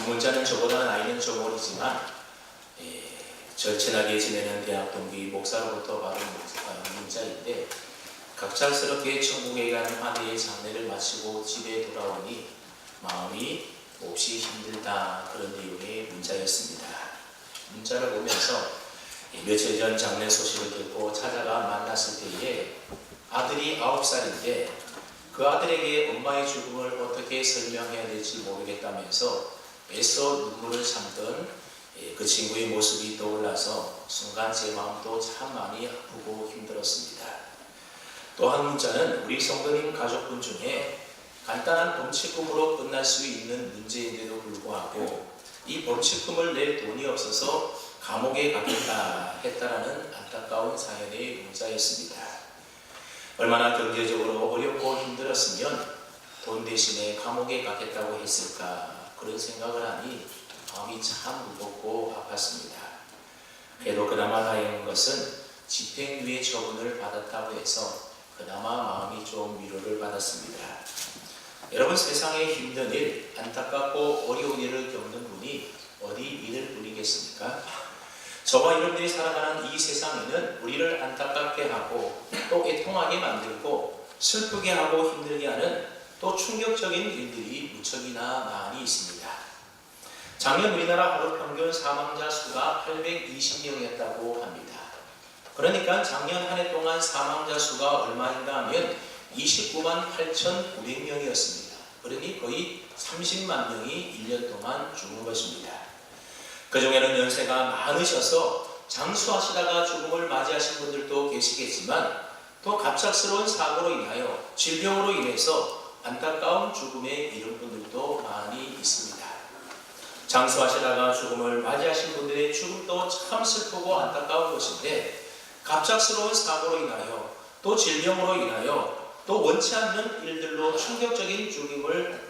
문자는 저보다는 나이는 좀 어리지만 절친하게 지내는 대학 동기 목사로부터 받은 문자인데, 갑작스럽게 천국에 간 아내의 장례를 마치고 집에 돌아오니 마음이 몹시 힘들다, 그런 내용의 문자였습니다. 문자를 보면서 며칠 전 장례 소식을 듣고 찾아가 만났을 때에 아들이 9살인데 그 아들에게 엄마의 죽음을 어떻게 설명해야 될지 모르겠다면서 애써 눈물을 참던 그 친구의 모습이 떠올라서 순간 제 마음도 참 많이 아프고 힘들었습니다. 또 한 문자는 우리 성도님 가족분 중에 간단한 범칙금으로 끝날 수 있는 문제인데도 불구하고 이 범칙금을 낼 돈이 없어서 감옥에 가겠다 했다라는 안타까운 사연의 문자였습니다. 얼마나 경제적으로 어렵고 힘들었으면 돈 대신에 감옥에 가겠다고 했을까, 그런 생각을 하니 마음이 참 무겁고 아팠습니다. 그래도 그나마 다행인 것은 집행유예 처분을 받았다고 해서 그나마 마음이 좀 위로를 받았습니다. 여러분, 세상에 힘든 일, 안타깝고 어려운 일을 겪는 분이 어디 있을 분이겠습니까? 저와 여러분들이 살아가는 이 세상에는 우리를 안타깝게 하고 또 애통하게 만들고 슬프게 하고 힘들게 하는 또 충격적인 일들이 무척이나 많이 있습니다. 작년 우리나라 하루 평균 사망자 수가 820명이었다고 합니다. 그러니까 작년 한 해 동안 사망자 수가 얼마인가 하면 29만 8,900명이었습니다. 그러니 거의 30만 명이 1년 동안 죽은 것입니다. 그 중에는 연세가 많으셔서 장수하시다가 죽음을 맞이하신 분들도 계시겠지만 또 갑작스러운 사고로 인하여 질병으로 인해서 안타까운 죽음에 이른 분들도 많이 있습니다. 장수하시다가 죽음을 맞이하신 분들의 죽음도 참 슬프고 안타까운 것인데, 갑작스러운 사고로 인하여 또 질병으로 인하여 또 원치 않는 일들로 충격적인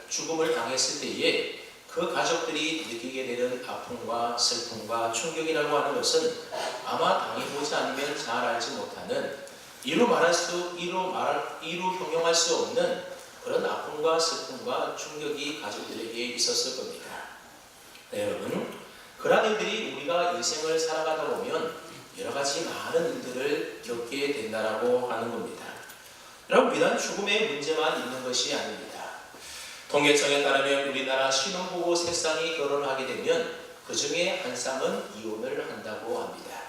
죽음을 당했을 때에 그 가족들이 느끼게 되는 아픔과 슬픔과 충격이라고 하는 것은 아마 당해보지 않으면 잘 알지 못하는 이루 형용할 수 없는 그런 아픔과 슬픔과 충격이 가족들에게 있었을 겁니다. 네, 여러분, 그런 일들이 우리가 인생을 살아가다 보면 여러 가지 많은 일들을 겪게 된다라고 하는 겁니다. 여러분, 비단 죽음의 문제만 있는 것이 아닙니다. 통계청에 따르면 우리나라 신혼부부 3쌍이 결혼을 하게 되면 그 중에 한 쌍은 이혼을 한다고 합니다.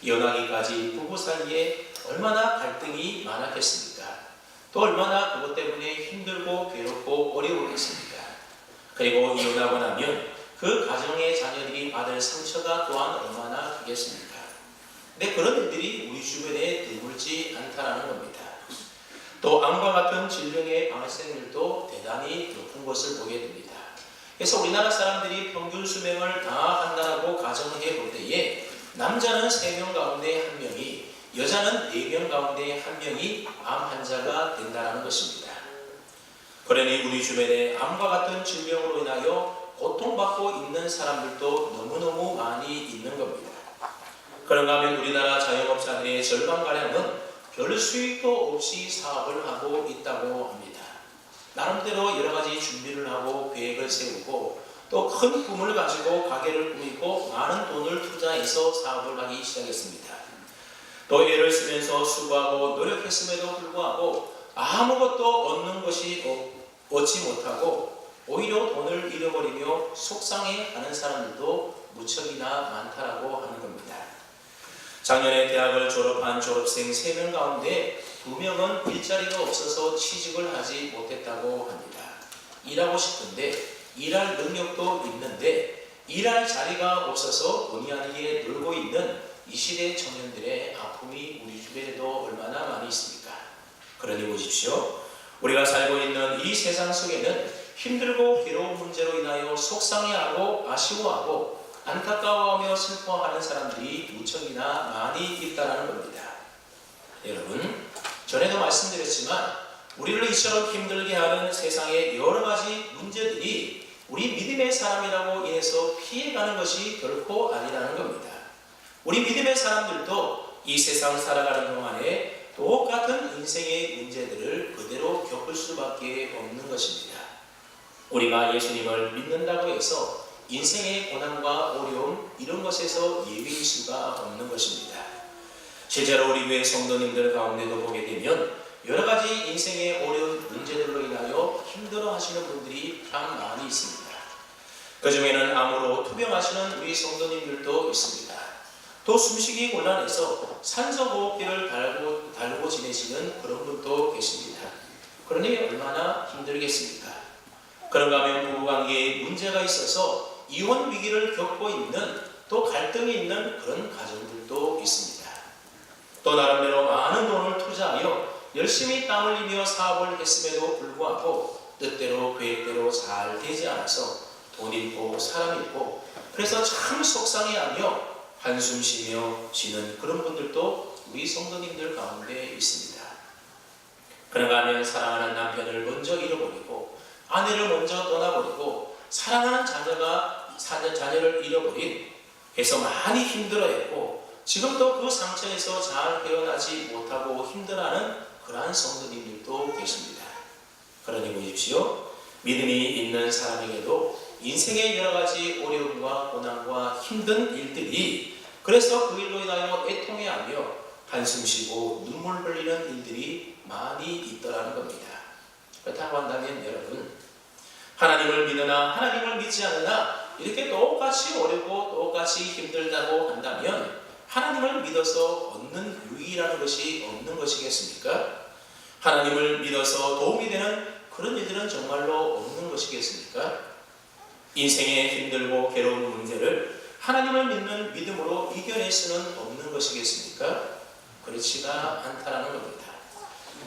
이혼하기까지 부부 사이에 얼마나 갈등이 많았겠습니까? 또 얼마나 그것 때문에 힘들고 괴롭고 어려웠겠습니까? 그리고 이혼하고 나면 그 가정의 자녀들이 받을 상처가 또한 얼마나 크겠습니까? 근데 그런 일들이 우리 주변에 드물지 않다라는 겁니다. 또 암과 같은 질병의 발생률도 대단히 높은 것을 보게 됩니다. 그래서 우리나라 사람들이 평균 수명을 다 한다라고 가정을 해볼 때에 남자는 3명 가운데 1명이, 여자는 4명 가운데 1명이 암 환자가 된다는 것입니다. 그러니 우리 주변에 암과 같은 질병으로 인하여 고통받고 있는 사람들도 너무너무 많이 있는 겁니다. 그런가 하면 우리나라 자영업자들의 절반가량은 별 수익도 없이 사업을 하고 있다고 합니다. 나름대로 여러 가지 준비를 하고 계획을 세우고 또 큰 꿈을 가지고 가게를 꾸미고 많은 돈을 투자해서 사업을 하기 시작했습니다. 또 애를 쓰면서 수고하고 노력했음에도 불구하고 아무것도 얻는 것이 얻지 못하고 오히려 돈을 잃어버리며 속상해하는 사람들도 무척이나 많다라고 하는 겁니다. 작년에 대학을 졸업한 졸업생 3명 가운데 2명은 일자리가 없어서 취직을 하지 못했다고 합니다. 일하고 싶은데 일할 능력도 있는데 일할 자리가 없어서 본의 아니게 놀고 있는 이 시대 청년들의 아픔이 우리 주변에도 얼마나 많이 있습니까? 그러니 보십시오. 우리가 살고 있는 이 세상 속에는 힘들고 괴로운 문제로 인하여 속상해하고 아쉬워하고 안타까워하며 슬퍼하는 사람들이 무척이나 많이 있다는 겁니다. 여러분, 전에도 말씀드렸지만 우리를 이처럼 힘들게 하는 세상의 여러 가지 문제들이 우리 믿음의 사람이라고 인해서 피해가는 것이 결코 아니라는 겁니다. 우리 믿음의 사람들도 이 세상 살아가는 동안에 똑같은 인생의 문제들을 그대로 겪을 수밖에 없는 것입니다. 우리가 예수님을 믿는다고 해서 인생의 고난과 어려움 이런 것에서 예외일 수가 없는 것입니다. 실제로 우리 교회 성도님들 가운데도 보게 되면 여러 가지 인생의 어려운 문제들로 인하여 힘들어 하시는 분들이 참 많이 있습니다. 그 중에는 암으로 투병하시는 우리 성도님들도 있습니다. 또 숨쉬기 곤란해서 산소호흡기를 달고 지내시는 그런 분도 계십니다. 그러니 얼마나 힘들겠습니까? 그런가 하면 부부관계에 문제가 있어서 이혼 위기를 겪고 있는 또 갈등이 있는 그런 가정들도 있습니다. 또 나름대로 많은 돈을 투자하여 열심히 땀 흘리며 사업을 했음에도 불구하고 뜻대로 계획대로 잘 되지 않아서 돈 잃고 사람 잃고 그래서 참 속상해하며 한숨 쉬며 쉬는 그런 분들도 우리 성도님들 가운데 있습니다. 그런가 하면 사랑하는 남편을 먼저 잃어버리고 아내를 먼저 떠나버리고 사랑하는 자녀를 잃어버린 해서 많이 힘들어했고 지금도 그 상처에서 잘 헤어나지 못하고 힘들어하는 그러한 성도님들도 계십니다. 그러니 보십시오. 믿음이 있는 사람에게도 인생의 여러 가지 어려움과 고난과 힘든 일들이 그래서 그 일로 인하여 애통해하며 한숨 쉬고 눈물 흘리는 일들이 많이 있더라는 겁니다. 그렇다고 한다면 여러분 하나님을 믿으나 하나님을 믿지 않으나 이렇게 똑같이 어렵고 똑같이 힘들다고 한다면 하나님을 믿어서 얻는 유익이라는 것이 없는 것이겠습니까? 하나님을 믿어서 도움이 되는 그런 일들은 정말로 없는 것이겠습니까? 인생의 힘들고 괴로운 문제를 하나님을 믿는 믿음으로 이겨낼 수는 없는 것이겠습니까? 그렇지가 않다라는 겁니다.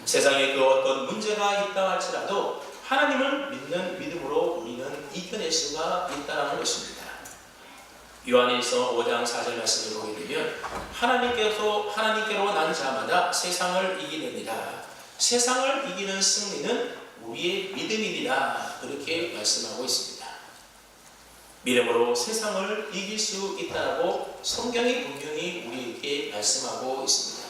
세상에 그 어떤 문제가 있다 할지라도 하나님을 믿는 믿음으로 우리는 이겨낼 수가 있다는 것입니다. 요한일서 5장 4절 말씀을 보게 되면 하나님께로 난 자마다 세상을 이기느니라. 세상을 이기는 승리는 우리의 믿음이니라. 그렇게 말씀하고 있습니다. 믿음으로 세상을 이길 수 있다고 성경이 분명히 우리에게 말씀하고 있습니다.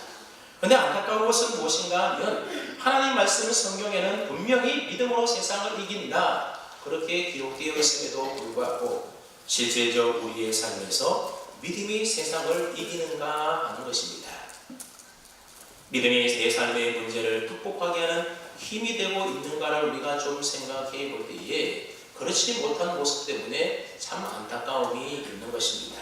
그런데 안타까운 것은 무엇인가 하면 하나님 말씀 성경에는 분명히 믿음으로 세상을 이긴다 그렇게 기록되어 있음에도 불구하고 실제적 우리의 삶에서 믿음이 세상을 이기는가 하는 것입니다. 믿음이 내 삶의 문제를 극복하게 하는 힘이 되고 있는가를 우리가 좀 생각해 볼 때에 그렇지 못한 모습 때문에 참 안타까움이 있는 것입니다.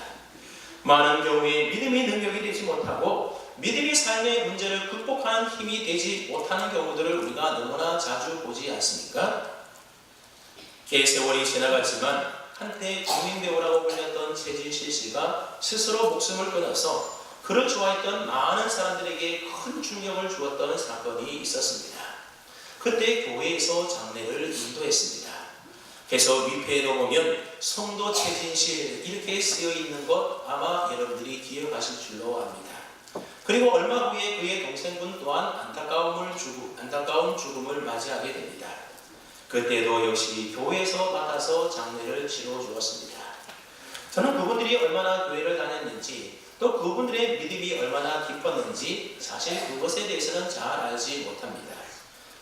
많은 경우에 믿음이 능력이 되지 못하고 믿음이 삶의 문제를 극복하는 힘이 되지 못하는 경우들을 우리가 너무나 자주 보지 않습니까? 세월이 지나갔지만 한때 국민배우라고 불렸던 최진실 씨가 스스로 목숨을 끊어서 그를 좋아했던 많은 사람들에게 큰 충격을 주었던 사건이 있었습니다. 그때 교회에서 장례를 인도했습니다. 그래서 위패에도 보면 성도 최진실 이렇게 쓰여 있는 것 아마 여러분들이 기억하실 줄로 압니다. 그리고 얼마 후에 그의 동생분 또한 안타까운 죽음을 맞이하게 됩니다. 그때도 역시 교회에서 맡아서 장례를 치러 주었습니다. 저는 그분들이 얼마나 교회를 다녔는지 또 그분들의 믿음이 얼마나 깊었는지 사실 그것에 대해서는 잘 알지 못합니다.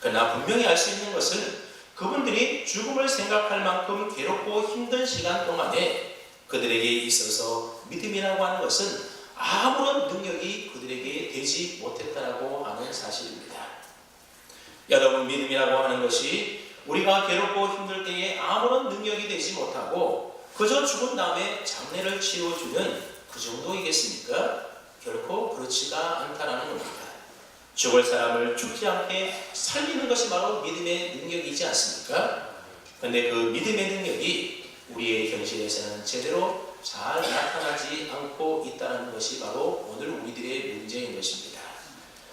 그러나 분명히 알 수 있는 것은 그분들이 죽음을 생각할 만큼 괴롭고 힘든 시간 동안에 그들에게 있어서 믿음이라고 하는 것은 아무런 능력이 그들에게 되지 못했다라고 하는 사실입니다. 여러분, 믿음이라고 하는 것이 우리가 괴롭고 힘들 때에 아무런 능력이 되지 못하고 그저 죽은 다음에 장례를 치러주는 그 정도이겠습니까? 결코 그렇지가 않다라는 겁니다. 죽을 사람을 죽지 않게 살리는 것이 바로 믿음의 능력이지 않습니까? 그런데 그 믿음의 능력이 우리의 현실에서는 제대로 잘 나타나지 않고 있다는 것이 바로 오늘 우리들의 문제인 것입니다.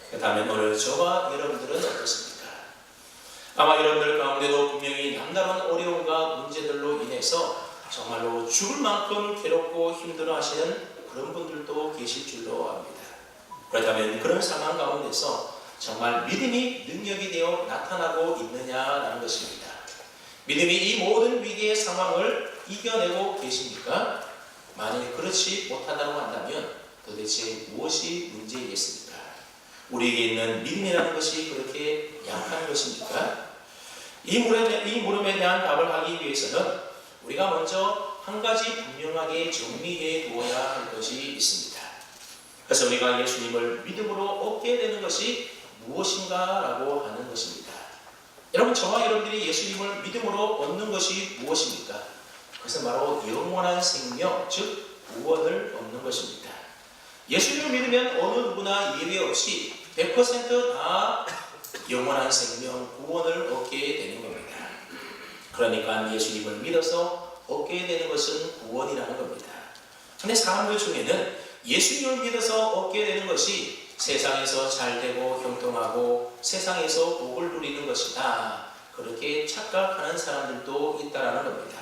그렇다면 오늘 저와 여러분들은 어떻습니까? 아마 여러분들 가운데도 분명히 남다른 어려움과 문제들로 인해서 정말로 죽을 만큼 괴롭고 힘들어 하시는 그런 분들도 계실 줄로 압니다. 그렇다면 그런 상황 가운데서 정말 믿음이 능력이 되어 나타나고 있느냐라는 것입니다. 믿음이 이 모든 위기의 상황을 이겨내고 계십니까? 만일 그렇지 못하다고 한다면 도대체 무엇이 문제이겠습니까? 우리에게 있는 믿음이라는 것이 그렇게 약한 것입니까? 이 물음에 대한 답을 하기 위해서는 우리가 먼저 한 가지 분명하게 정리해 두어야 할 것이 있습니다. 그래서 우리가 예수님을 믿음으로 얻게 되는 것이 무엇인가 라고 하는 것입니다. 여러분, 저와 여러분들이 예수님을 믿음으로 얻는 것이 무엇입니까? 그것은 바로 영원한 생명, 즉 구원을 얻는 것입니다. 예수님을 믿으면 어느 누구나 예외 없이 100%다 영원한 생명, 구원을 얻게 되는 겁니다. 그러니까 예수님을 믿어서 얻게 되는 것은 구원이라는 겁니다. 그런데 사람들 중에는 예수님을 믿어서 얻게 되는 것이 세상에서 잘되고 형통하고 세상에서 복을 누리는 것이다, 그렇게 착각하는 사람들도 있다라는 겁니다.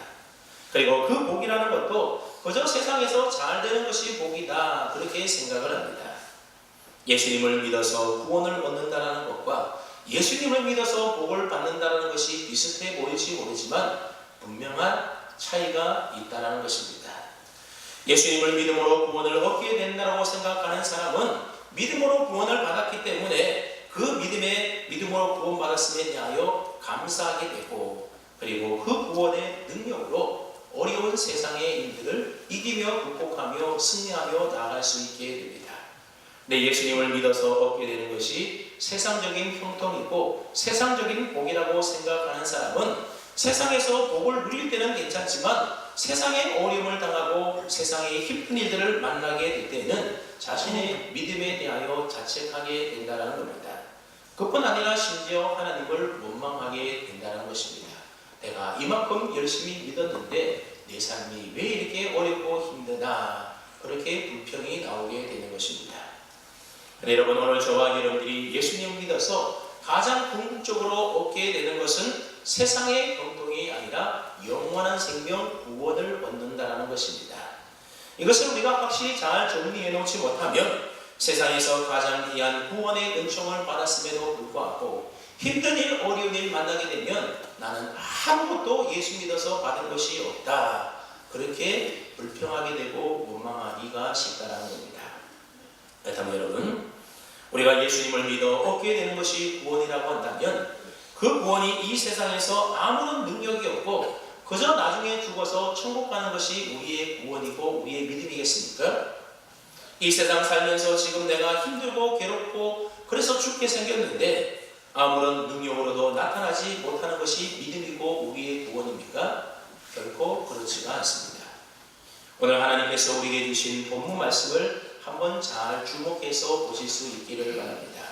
그리고 그 복이라는 것도 그저 세상에서 잘되는 것이 복이다, 그렇게 생각을 합니다. 예수님을 믿어서 구원을 얻는다는 것과 예수님을 믿어서 복을 받는다는 것이 비슷해 보일지 모르지만 분명한 차이가 있다는 것입니다. 예수님을 믿음으로 구원을 얻게 된다고 생각하는 사람은 믿음으로 구원을 받았기 때문에 그 믿음으로 구원받았음에 대하여 감사하게 되고, 그리고 그 구원의 능력으로 어려운 세상의 일들을 이기며 극복하며 승리하며 나아갈 수 있게 됩니다. 네, 예수님을 믿어서 얻게 되는 것이 세상적인 형통이고 세상적인 복이라고 생각하는 사람은 세상에서 복을 누릴 때는 괜찮지만 세상의 어려움을 당하고 세상의 힘든 일들을 만나게 될 때는 자신의 믿음에 대하여 자책하게 된다는 겁니다. 그뿐 아니라 심지어 하나님을 원망하게 된다는 것입니다. 내가 이만큼 열심히 믿었는데 내 삶이 왜 이렇게 어렵고 힘드나, 그렇게 불평이 나오게 되는 것입니다. 여러분, 오늘 저와 여러분들이 예수님을 믿어서 가장 궁극적으로 얻게 되는 것은 세상의 형통이 아니라 영원한 생명, 구원을 얻는다는 것입니다. 이것을 우리가 확실히 잘 정리해 놓지 못하면 세상에서 가장 귀한 구원의 은총을 받았음에도 불구하고 힘든 일, 어려운 일 만나게 되면 나는 아무것도 예수 믿어서 받은 것이 없다, 그렇게 불평하게 되고 원망하기가 쉽다는 겁니다. 그렇다면 여러분, 우리가 예수님을 믿어 얻게 되는 것이 구원이라고 한다면 그 구원이 이 세상에서 아무런 능력이 없고 그저 나중에 죽어서 천국 가는 것이 우리의 구원이고 우리의 믿음이겠습니까? 이 세상 살면서 지금 내가 힘들고 괴롭고 그래서 죽게 생겼는데 아무런 능력으로도 나타나지 못하는 것이 믿음이고 우리의 구원입니까? 결코 그렇지가 않습니다. 오늘 하나님께서 우리에게 주신 본문 말씀을 한번 잘 주목해서 보실 수 있기를 바랍니다.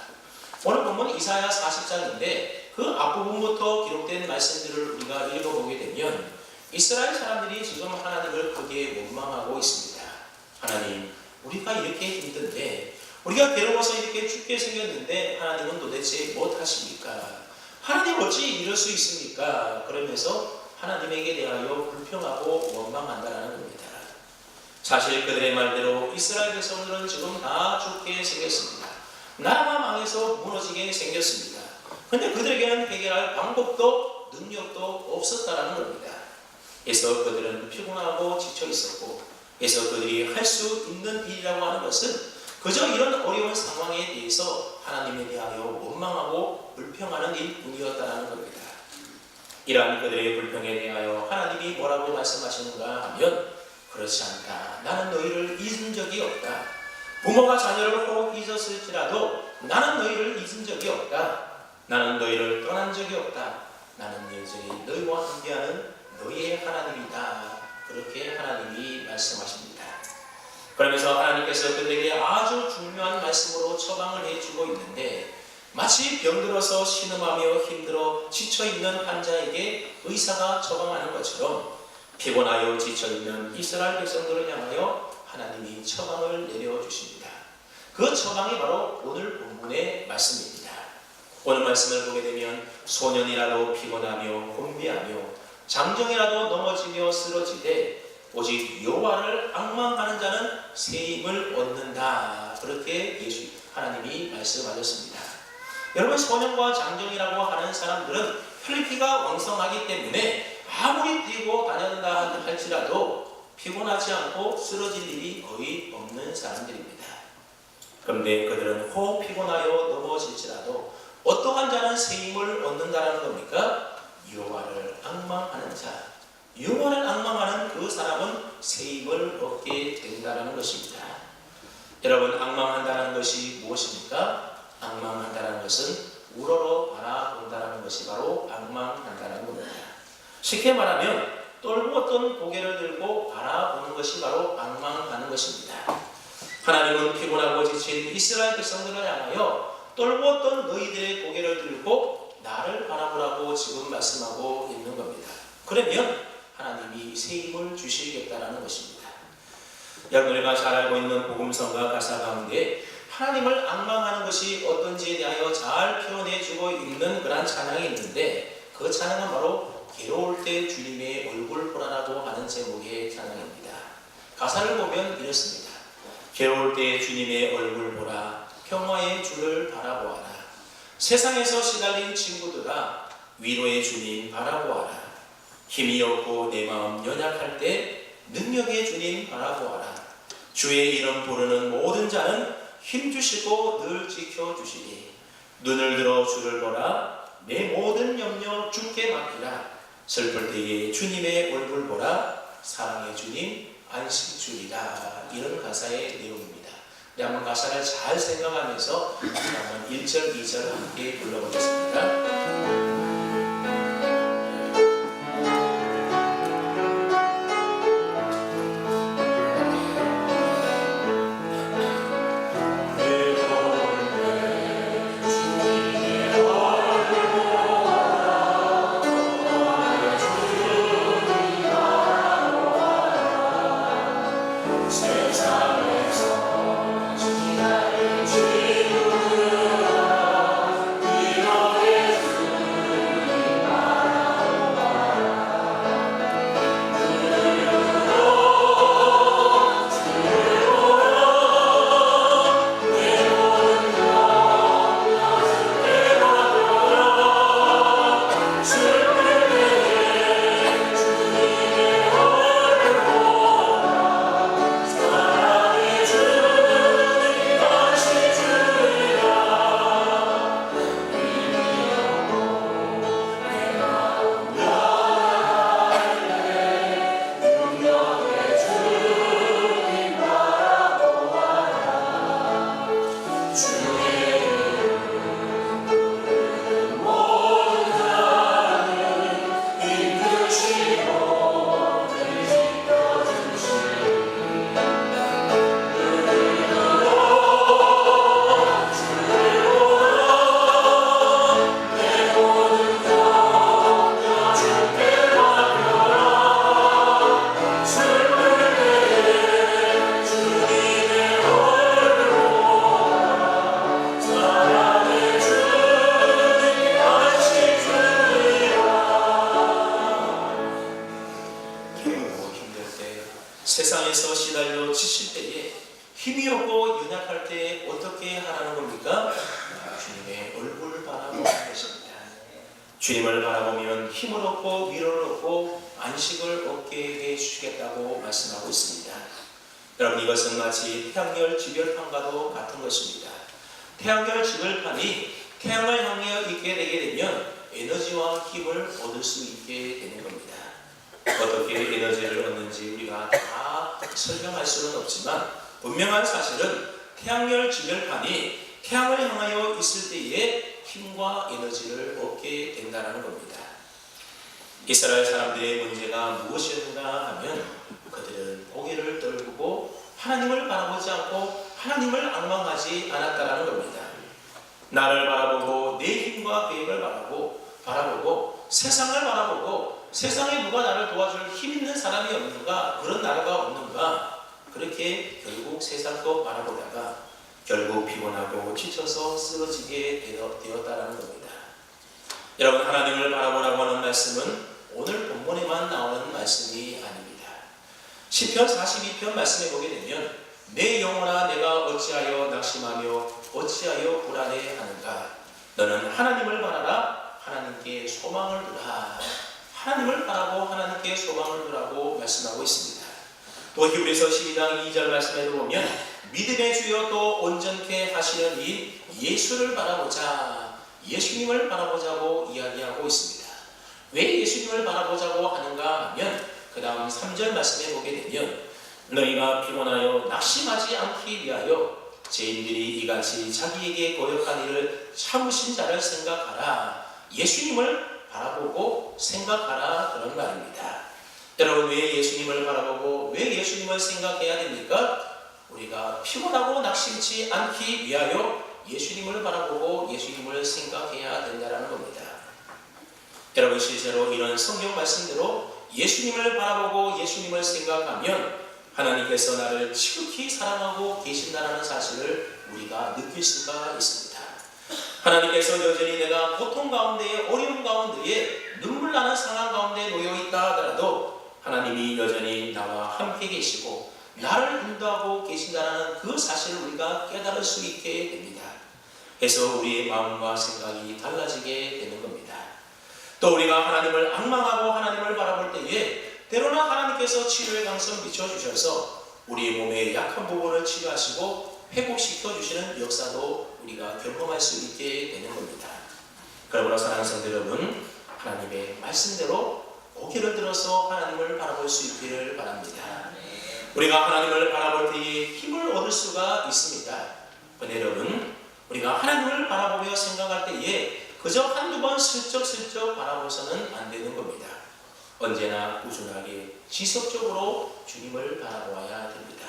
오늘 본문 이사야 40장인데 그 앞부분부터 기록된 말씀들을 우리가 읽어보게 되면 이스라엘 사람들이 지금 하나님을 크게 원망하고 있습니다. 하나님, 우리가 이렇게 힘든데, 우리가 괴로워서 이렇게 죽게 생겼는데 하나님은 도대체 못하십니까? 하나님 어찌 이럴 수 있습니까? 그러면서 하나님에게 대하여 불평하고 원망한다는 겁니다. 사실 그들의 말대로 이스라엘 백성들은 지금 다 죽게 생겼습니다. 나라가 망해서 무너지게 생겼습니다. 그런데 그들에게는 해결할 방법도 능력도 없었다는 겁니다. 그래서 그들은 피곤하고 지쳐 있었고, 그래서 그들이 할 수 있는 일이라고 하는 것은 그저 이런 어려운 상황에 대해서 하나님에 대하여 원망하고 불평하는 일뿐이었다는 겁니다. 이러한 그들의 불평에 대하여 하나님이 뭐라고 말씀하시는가 하면, 그렇지 않다. 나는 너희를 잊은 적이 없다. 부모가 자녀를 혹 잊었을지라도 나는 너희를 잊은 적이 없다. 나는 너희를 떠난 적이 없다. 나는 여전히 너희와 함께하는 너희의 하나님이다. 그렇게 하나님이 말씀하십니다. 그러면서 하나님께서 그들에게 아주 중요한 말씀으로 처방을 해주고 있는데, 마치 병들어서 신음하며 힘들어 지쳐있는 환자에게 의사가 처방하는 것처럼 피곤하여 지쳐있는 이스라엘 백성들을 향하여 하나님이 처방을 내려주십니다. 그 처방이 바로 오늘 본문의 말씀입니다. 오늘 말씀을 보게 되면 소년이라도 피곤하며 곤비하며 장정이라도 넘어지며 쓰러지되 오직 여호와를 앙망하는 자는 새 힘을 얻는다. 그렇게 하나님이 말씀하셨습니다. 여러분, 소년과 장정이라고 하는 사람들은 혈기가 왕성하기 때문에 아무리 뛰고 다닌다 할지라도 피곤하지 않고 쓰러질 일이 거의 없는 사람들입니다. 그런데 그들은 혹 피곤하여 넘어질지라도 어떠한 자는 새 힘을 얻는다는 겁니까? 여호와를 앙망하는 자, 여호와를 앙망하는 그 사람은 새 힘을 얻게 된다는 것입니다. 여러분, 앙망한다는 것이 무엇입니까? 앙망한다는 것은 우러러 바라본다는 것이 바로 앙망한다는 겁니다. 쉽게 말하면 떨구었던 고개를 들고 바라보는 것이 바로 앙망하는 것입니다. 하나님은 피곤하고 지친 이스라엘 백성들을 향하여 떨구었던 너희들의 고개를 들고 나를 바라보라고 지금 말씀하고 있는 겁니다. 그러면 하나님이 새 힘을 주시겠다라는 것입니다. 여러분, 우리가 잘 알고 있는 복음성과 가사 가운데 하나님을 앙망하는 것이 어떤지에 대하여 잘 표현해주고 있는 그런 찬양이 있는데, 그 찬양은 바로 괴로울 때 주님의 얼굴 보라라고 하는 제목의 찬양입니다. 가사를 보면 이렇습니다. 괴로울 때 주님의 얼굴 보라, 평화의 주를 바라보아라. 세상에서 시달린 친구들아, 위로의 주님 바라보아라. 힘이 없고 내 마음 연약할 때 능력의 주님 바라보아라. 주의 이름 부르는 모든 자는 힘주시고 늘 지켜주시니 눈을 들어 주를 보라. 내 모든 염려 주께 맡기라. 슬플 때에 주님의 얼굴 보라. 사랑의 주님 안식 주리라. 이런 가사의 내용입니다. 한번 가사를 잘 생각하면서 한번 1절, 2절 함께 불러보겠습니다. 세상에서 시달려 지칠 때에 힘이 없고 연약할 때에 어떻게 하라는 겁니까? 주님의 얼굴을 바라보는 것입니다. 주님을 바라보면 힘을 얻고 위로를 얻고 안식을 얻게 해주시겠다고 말씀하고 있습니다. 여러분, 이것은 마치 태양열 지별판과도 같은 것입니다. 태양열 지별판이 태양을 향해 있게 되게 되면 에너지와 힘을 얻을 수 있게 되는 겁니다. 어떻게 에너지를 얻는지 우리가 다 설명할 수는 없지만 분명한 사실은 태양열 지별판이 태양을 향하여 있을 때에 힘과 에너지를 얻게 된다는 겁니다. 이스라엘 사람들의 문제가 무엇이었는가 하면 그들은 고개를 떨구고 하나님을 바라보지 않고 하나님을 앙망하지 않았다는 겁니다. 나를 바라보고 내 힘과 계획을 바라보고 세상을 바라보고 세상에 누가 나를 도와줄 힘 있는 사람이 없는가, 그런 나라가 없는가, 그렇게 결국 세상도 바라보다가 결국 피곤하고 지쳐서 쓰러지게 되었다는 겁니다. 여러분, 하나님을 바라보라고 하는 말씀은 오늘 본문에만 나오는 말씀이 아닙니다. 시편 42편 말씀에 보게 되면 내 영혼아 내가 어찌하여 낙심하며 어찌하여 불안해하는가. 너는 하나님을 바라라. 하나님께 소망을 두라. 하나님을 바라고 하나님께 소망을 두라고 말씀하고 있습니다. 또 히브리서 12장 2절 말씀에 보면 믿음의 주여 또 온전케 하시는 이 예수를 바라보자, 예수님을 바라보자고 이야기하고 있습니다. 왜 예수님을 바라보자고 하는가 하면 그 다음 3절 말씀에 보게 되면 너희가 피곤하여 낙심하지 않기 위하여 죄인들이 이같이 자기에게 고역한 일을 참으신 자를 생각하라. 예수님을 바라보고 생각하라, 그런 말입니다. 여러분, 왜 예수님을 바라보고 왜 예수님을 생각해야 됩니까? 우리가 피곤하고 낙심치 않기 위하여 예수님을 바라보고 예수님을 생각해야 된다는 겁니다. 여러분, 실제로 이런 성경 말씀대로 예수님을 바라보고 예수님을 생각하면 하나님께서 나를 지극히 사랑하고 계신다는 사실을 우리가 느낄 수가 있습니다. 하나님께서 여전히 내가 고통 가운데에, 어려움 가운데에, 눈물 나는 상황 가운데 놓여 있다 하더라도 하나님이 여전히 나와 함께 계시고 나를 인도하고 계신다는 그 사실을 우리가 깨달을 수 있게 됩니다. 그래서 우리의 마음과 생각이 달라지게 되는 겁니다. 또 우리가 하나님을 앙망하고 하나님을 바라볼 때에 때로는 하나님께서 치료의 강성 비춰주셔서 우리의 몸의 약한 부분을 치료하시고 회복시켜 주시는 역사도 우리가 경험할 수 있게 되는 겁니다. 그러므로 사랑하는 성도 여러분, 하나님의 말씀대로 고개를 들어서 하나님을 바라볼 수 있기를 바랍니다. 우리가 하나님을 바라볼 때에 힘을 얻을 수가 있습니다. 그런데 여러분, 우리가 하나님을 바라보며 생각할 때에 그저 한두 번 슬쩍슬쩍 바라보서는 안 되는 겁니다. 언제나 꾸준하게 지속적으로 주님을 바라보아야 됩니다.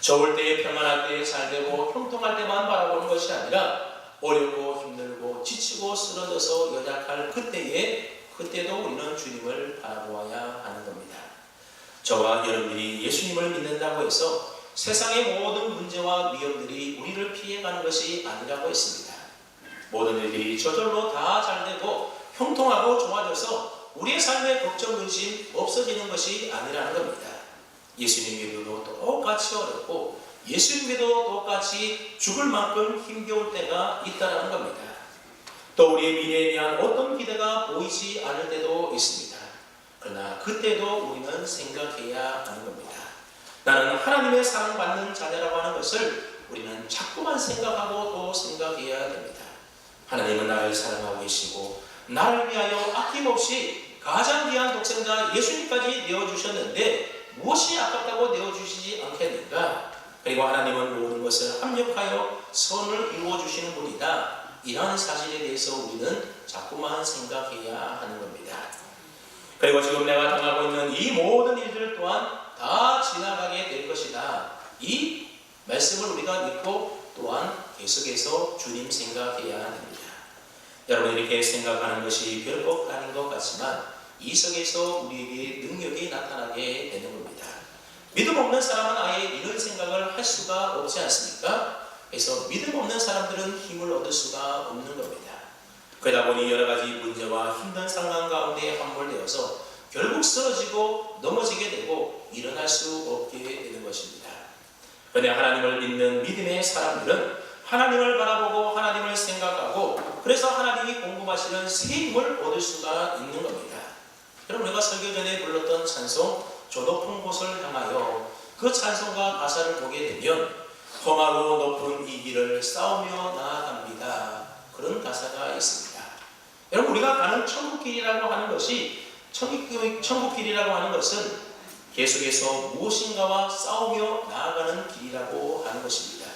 좋을 때에, 평안할 때에, 잘되고 형통할 때만 바라보는 것이 아니라 어렵고 힘들고 지치고 쓰러져서 연약할 그때도 우리는 주님을 바라보아야 하는 겁니다. 저와 여러분들이 예수님을 믿는다고 해서 세상의 모든 문제와 위험들이 우리를 피해가는 것이 아니라고 했습니다. 모든 일들이 저절로 다 잘되고 형통하고 좋아져서 우리의 삶의 걱정, 근심 없어지는 것이 아니라는 겁니다. 예수님 믿어도 똑같이 어렵고 예수님 믿어도 똑같이 죽을 만큼 힘겨울 때가 있다는 겁니다. 또 우리의 미래에 대한 어떤 기대가 보이지 않을 때도 있습니다. 그러나 그때도 우리는 생각해야 하는 겁니다. 나는 하나님의 사랑받는 자녀라고 하는 것을 우리는 자꾸만 생각하고 또 생각해야 됩니다. 하나님은 나를 사랑하고 계시고 나를 위하여 아낌없이 가장 귀한 독생자 예수님까지 내어주셨는데 무엇이 아깝다고 내어주시지 않겠는가? 그리고 하나님은 모든 것을 합력하여 선을 이루어주시는 분이다. 이러한 사실에 대해서 우리는 자꾸만 생각해야 하는 겁니다. 그리고 지금 내가 당하고 있는 이 모든 일들 또한 다 지나가게 될 것이다. 이 말씀을 우리가 믿고 또한 계속해서 주님 생각해야 합니다. 여러분, 이렇게 생각하는 것이 별것 아닌 것 같지만 이 속에서 우리에게 능력이 나타나게 되는 겁니다. 믿음 없는 사람은 아예 이런 생각을 할 수가 없지 않습니까? 그래서 믿음 없는 사람들은 힘을 얻을 수가 없는 겁니다. 그러다 보니 여러 가지 문제와 힘든 상황 가운데 함몰되어서 결국 쓰러지고 넘어지게 되고 일어날 수 없게 되는 것입니다. 그런데 하나님을 믿는 믿음의 사람들은 하나님을 바라보고 하나님을 생각하고 그래서 하나님이 공급하시는 새 힘을 얻을 수가 있는 겁니다. 여러분, 우리가 설교 전에 불렀던 찬송 저 높은 곳을 향하여, 그 찬송과 가사를 보게 되면 험하고 높은 이 길을 싸우며 나아갑니다. 그런 가사가 있습니다. 여러분, 우리가 가는 천국길이라고 하는 것이 천국길이라고 하는 것은 계속해서 무엇인가와 싸우며 나아가는 길이라고 하는 것입니다.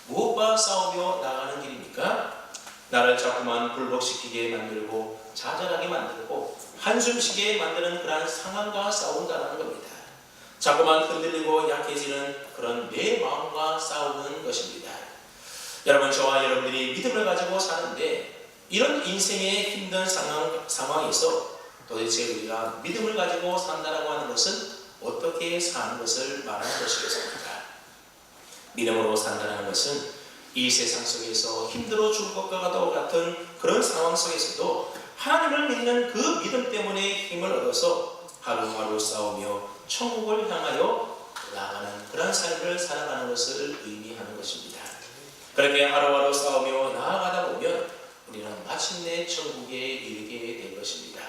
무엇과 싸우며 나아가는 길입니까? 나를 자꾸만 굴복시키게 만들고 좌절하게 만들고 한숨 쉬게 만드는 그러한 상황과 싸운다는 겁니다. 자꾸만 흔들리고 약해지는 그런 내 마음과 싸우는 것입니다. 여러분, 저와 여러분들이 믿음을 가지고 사는데 이런 인생의 힘든 상황에서 도대체 우리가 믿음을 가지고 산다라고 하는 것은 어떻게 사는 것을 말하는 것이겠습니까? 믿음으로 산다는 것은 이 세상 속에서 힘들어 죽을 것과 같은 그런 상황 속에서도 하나님을 믿는 그 믿음 때문에 힘을 얻어서 하루하루 싸우며 천국을 향하여 나아가는 그런 삶을 살아가는 것을 의미하는 것입니다. 그렇게 하루하루 싸우며 나아가다 보면 우리는 마침내 천국에 이르게 될 것입니다.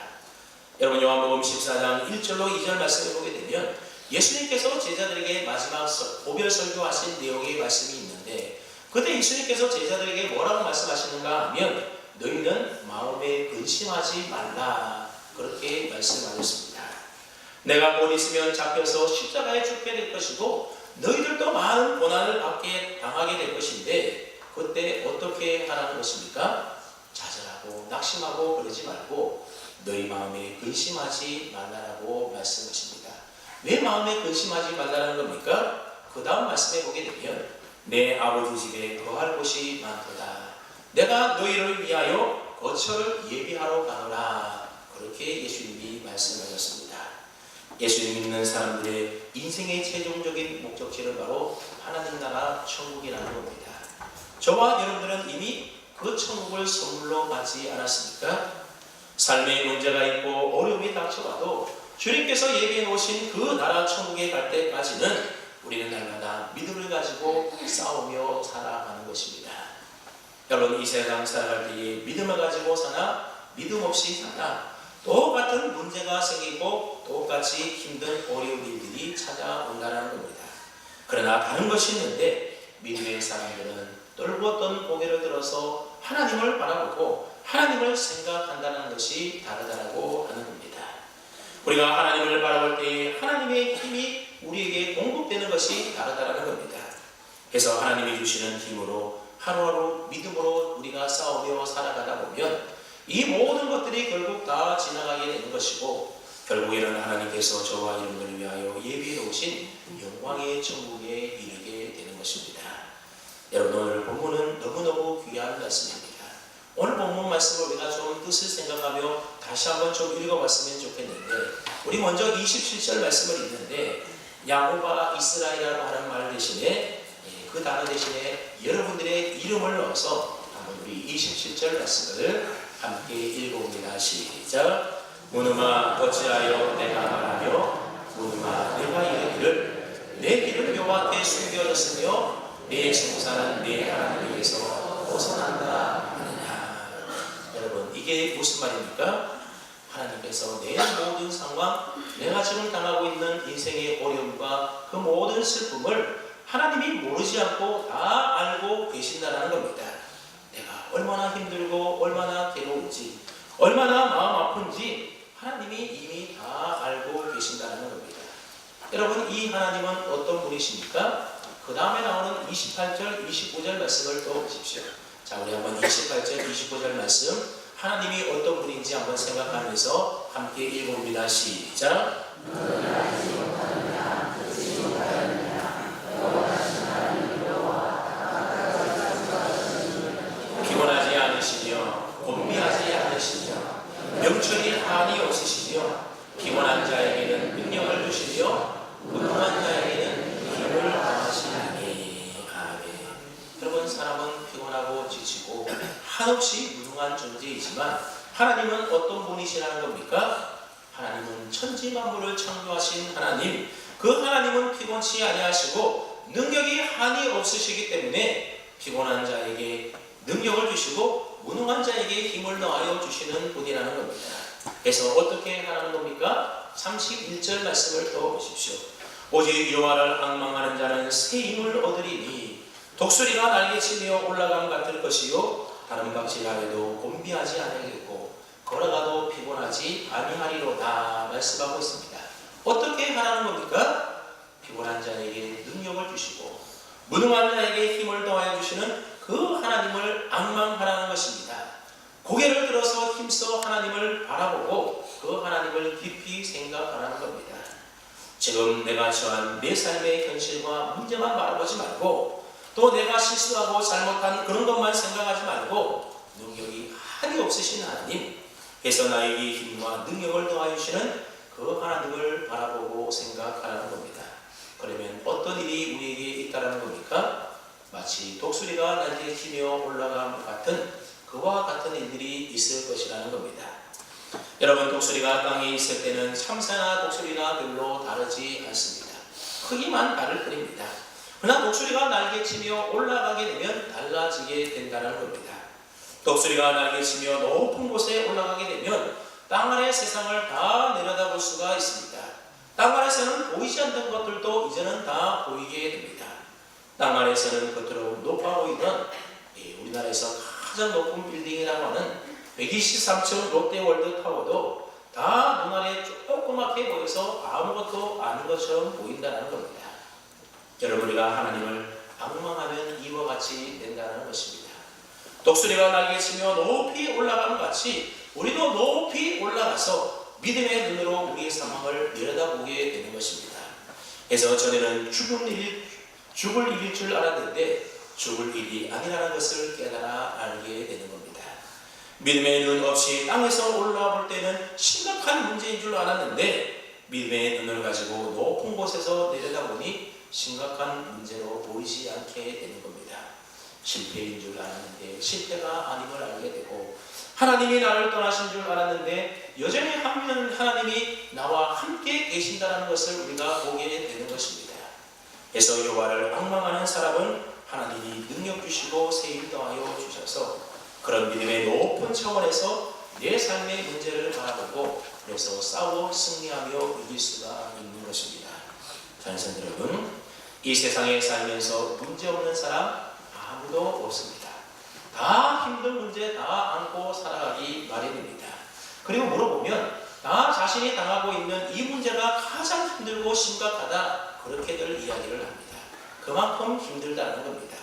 여러분, 요한복음 14장 1절로 2절 말씀을 보게 되면 예수님께서 제자들에게 마지막 고별 설교하신 내용의 말씀이 있는데, 그때 예수님께서 제자들에게 뭐라고 말씀하시는가 하면 너희는 마음에 근심하지 말라. 그렇게 말씀하셨습니다. 내가 곧 있으면 잡혀서 십자가에 죽게 될 것이고 너희들도 많은 고난을 당하게 될 것인데 그때 어떻게 하라는 것입니까? 좌절하고 낙심하고 그러지 말고 너희 마음에 근심하지 말라라고 말씀하십니다. 왜 마음에 근심하지 말라는 겁니까? 그 다음 말씀에 보게 되면 내 아버지 집에 거할 곳이 많도다. 내가 너희를 위하여 거처를 예비하러 가노라. 그렇게 예수님이 말씀하셨습니다. 예수님 믿는 사람들의 인생의 최종적인 목적지는 바로 하나님 나라 천국이라는 겁니다. 저와 여러분들은 이미 그 천국을 선물로 받지 않았습니까? 삶에 문제가 있고 어려움이 닥쳐와도 주님께서 예비해 놓으신 그 나라 천국에 갈 때까지는 우리는 날마다 믿음을 가지고 싸우며 살아가는 것입니다. 여러분, 이 세상 살아갈 때에 믿음을 가지고 사나 믿음 없이 사나 똑같은 문제가 생기고 똑같이 힘든 어려운 일들이 찾아온다는 겁니다. 그러나 다른 것이 있는데 믿음의 사람들은 떨궜던 고개를 들어서 하나님을 바라보고 하나님을 생각한다는 것이 다르다고 하는 겁니다. 우리가 하나님을 바라볼 때 하나님의 힘이 우리에게 공급되는 것이 다르다는 겁니다. 그래서 하나님이 주시는 힘으로 하루하루 믿음으로 우리가 싸우며 살아가다 보면 이 모든 것들이 결국 다 지나가게 되는 것이고 결국에는 하나님께서 저와 여러분을 위하여 예비해 놓으신 영광의 천국에 이르게 되는 것입니다. 여러분, 오늘 본문은 너무너무 귀한 말씀입니다. 오늘 본문 말씀을 우리가 좀 뜻을 생각하며 다시 한번 좀 읽어봤으면 좋겠는데 우리 먼저 27절 말씀을 읽는데 야곱과 이스라엘이라고 하는 말 대신에 그 단어 대신에 여러분들의 이름을 넣어서 한번 우리 27절 말씀을 함께 읽어봅니다. 시작. 무누마 어찌하여 내가 말하며 무누마 내가 이르기를 내 길은 여호와께 숨겨졌으며 내 생사는 내 하나님에게서 벗어난다 하느냐. 여러분, 이게 무슨 말입니까? 하나님께서 내 모든 상황, 내가 지금 당하고 있는 인생의 어려움과 그 모든 슬픔을 하나님이 모르지 않고 다 알고 계신다는 겁니다. 내가 얼마나 힘들고 얼마나 괴로운지 얼마나 마음 아픈지 하나님이 이미 다 알고 계신다는 겁니다. 여러분, 이 하나님은 어떤 분이십니까? 그 다음에 나오는 28절, 25절 말씀을 또 보십시오. 자, 우리 한번 28절, 25절 말씀 하나님이 어떤 분인지 한번 생각하면서 함께 읽어봅니다. 시작. 피곤하지 않으시며 곤비하지 않으시며 명철이 한이 없으시며 피곤한 자에게는 능력을 주시며 무능한 자에게는 힘을 더하시나니. 아멘. 여러분, 사람은 피곤하고 지치고 한없이 무능한 존재이지만 하나님은 어떤 분이시라는 겁니까? 하나님은 천지 만물을 창조하신 하나님, 그 하나님은 피곤치 아니하시고 능력이 한이 없으시기 때문에 피곤한 자에게 능력을 주시고 무능한 자에게 힘을 더하여 주시는 분이라는 겁니다. 그래서 어떻게 하라는 겁니까? 31절 말씀을 또 보십시오. 오직 여호와를 앙망하는 자는 새 힘을 얻으리니 독수리가 날개치며 올라감 같을 것이요 다른 박질하여도 곤비하지 아니하겠고 걸어가도 피곤하지 아니하리로다 말씀하고 있습니다. 어떻게 하라는 겁니까? 피곤한 자에게 능력을 주시고 무능한 자에게 힘을 더하여 주시는 그 하나님을 앙망하라는 것입니다. 고개를 들어서 힘써 하나님을 바라보고 그 하나님을 깊이 생각하라는 겁니다. 지금 내가 처한 내 삶의 현실과 문제만 바라보지 말고 또 내가 실수하고 잘못한 그런 것만 생각하지 말고 능력이 한이 없으신 하나님, 그래서 나에게 힘과 능력을 더하여 주시는 그 하나님을 바라보고 생각하라는 겁니다. 그러면 어떤 일이 우리에게 있다라는 겁니까? 마치 독수리가 날개치며 올라감 같은 그와 같은 일들이 있을 것이라는 겁니다. 여러분, 독수리가 땅에 있을 때는 참새나 독수리나 별로 다르지 않습니다. 크기만 다를 뿐입니다. 그러나 독수리가 날개치며 올라가게 되면 달라지게 된다는 겁니다. 독수리가 날개치며 높은 곳에 올라가게 되면 땅 아래 세상을 다 내려다볼 수가 있습니다. 땅 아래서는 보이지 않던 것들도 이제는 다 보이게 됩니다. 땅 아래서는 겉으로 높아 보이던 우리나라에서 가장 높은 빌딩이라고 하는 123층 롯데월드 타워도 다 눈알에 조그맣게 보여서 아무것도 아닌 것처럼 보인다는 겁니다. 여러분, 우리가 하나님을 악망하면 이와 같이 된다는 것입니다. 독수리가 날개치며 높이 올라가는 같이 우리도 높이 올라가서 믿음의 눈으로 우리의 상황을 내려다보게 되는 것입니다. 그래서 전에는 죽을 일일 줄 알았는데 죽을 일이 아니라는 것을 깨달아 알게 되는 겁니다. 믿음의 눈 없이 땅에서 올라와 볼 때는 심각한 문제인 줄 알았는데 믿음의 눈을 가지고 높은 곳에서 내려다보니 심각한 문제로 보이지 않게 되는 겁니다. 실패인 줄 알았는데 실패가 아님을 알게 되고, 하나님이 나를 떠나신 줄 알았는데 여전히 하나님이 나와 함께 계신다는 것을 우리가 보게 되는 것입니다. 그래서 여호와를 악망하는 사람은 하나님이 능력 주시고 세임 더하여 주셔서 그런 믿음의 높은 차원에서 내 삶의 문제를 바라보고 그래서 싸워 승리하며 이길 수가 있는 것입니다. 자녀선 여러분, 이 세상에 살면서 문제없는 사람 아무도 없습니다. 다 힘든 문제 다 안고 살아가기 마련입니다. 그리고 물어보면 나 자신이 당하고 있는 이 문제가 가장 힘들고 심각하다, 그렇게들 이야기를 합니다. 그만큼 힘들다는 겁니다.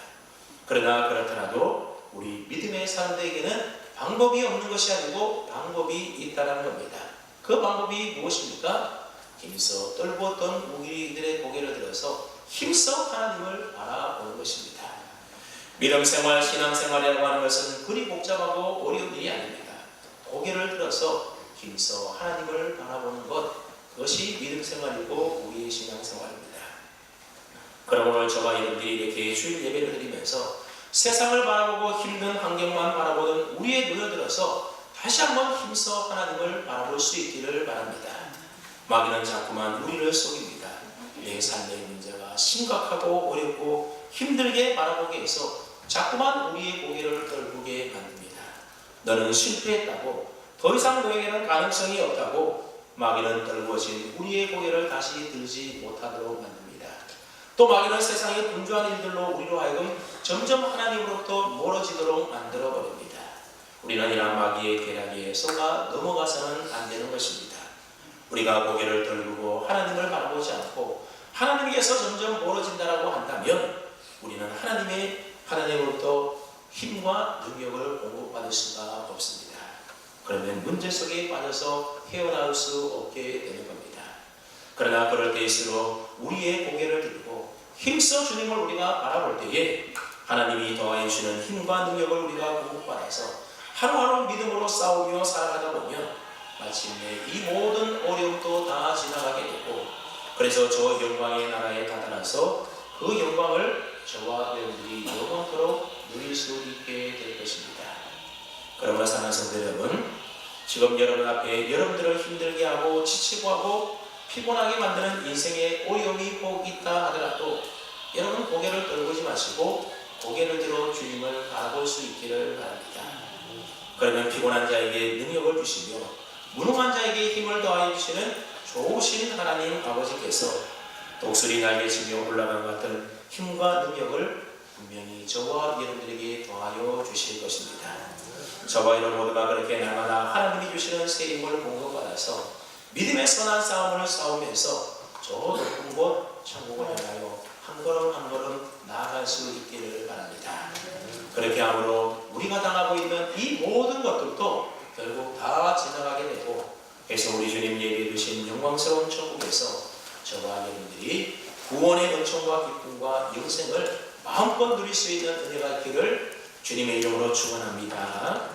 그러나 그렇더라도 우리 믿음의 사람들에게는 방법이 없는 것이 아니고 방법이 있다는 겁니다. 그 방법이 무엇입니까? 힘써 떨구었던 우리들의 고개를 들어서 힘써 하나님을 바라보는 것입니다. 믿음생활, 신앙생활이라고 하는 것은 그리 복잡하고 어려운 일이 아닙니다. 고개를 들어서 힘써 하나님을 바라보는 것, 그것이 믿음생활이고 우리의 신앙생활입니다. 그럼 오늘 저와 여러분들이 이렇게 주일 예배를 드리면서 세상을 바라보고 힘든 환경만 바라보는 우리의 눈을 들어서 다시 한번 힘써 하나님을 바라볼 수 있기를 바랍니다. 마귀는 자꾸만 우리를 속입니다. 내 삶의 문제가 심각하고 어렵고 힘들게 바라보게 해서 자꾸만 우리의 고개를 떨구게 만듭니다. 너는 실패했다고, 더 이상 너에게는 가능성이 없다고 마귀는 떨구어진 우리의 고개를 다시 들지 못하도록 만듭니다. 또 마귀는 세상의 분주한 일들로 우리로 하여금 점점 하나님으로부터 멀어지도록 만들어버립니다. 우리는 이러한 마귀의 계략에 속아 넘어가서는 안 되는 것입니다. 우리가 고개를 떨구고 하나님을 바라보지 않고 하나님께서 점점 멀어진다라고 한다면 우리는 하나님으로부터 힘과 능력을 공급받을 수가 없습니다. 그러면 문제 속에 빠져서 헤어나올 수 없게 되는 겁니다. 그러나 그럴 때일수록 우리의 고개를 들고 힘써 주님을 우리가 바라볼 때에 하나님이 더하여 주시는 힘과 능력을 우리가 공급받아서 하루하루 믿음으로 싸우며 살아가다 보면 마침내 이 모든 어려움도 다 지나가게 되고, 그래서 저 영광의 나라에 다다라서 그 영광을 저와 여러분들이 영원토록 누릴 수 있게 될 것입니다. 그러므로 사랑하는 성도 여러분, 지금 여러분 앞에 여러분들을 힘들게 하고 지치고 하고 피곤하게 만드는 인생의 어려움이 꼭 있다 하더라도 여러분 고개를 떨구지 마시고 고개를 들어 주님을 바라볼 수 있기를 바랍니다. 그러면 피곤한 자에게 능력을 주시며 무능한 자에게 힘을 더하여 주시는 좋으신 하나님 아버지께서 독수리 날개치며 올라간 같은 힘과 능력을 분명히 저와 여러분들에게 더하여 주실 것입니다. 저와 여러분 모두가 그렇게 날마다 하나님이 주시는 새 힘을 공급받아서 믿음의 선한 싸움을 싸우면서 저 높은 곳 천국을 향하여 한 걸음 한 걸음 나아갈 수 있기를 바랍니다. 그렇게 함으로 우리가 당하고 있는 이 모든 것들도 결국 다 지나가게 되고, 그래서 우리 주님 예비해 주신 영광스러운 천국에서 저와 여러분들이 구원의 은총과 기쁨과 영생을 마음껏 누릴 수 있는 은혜가 있기를 주님의 이름으로 축원합니다.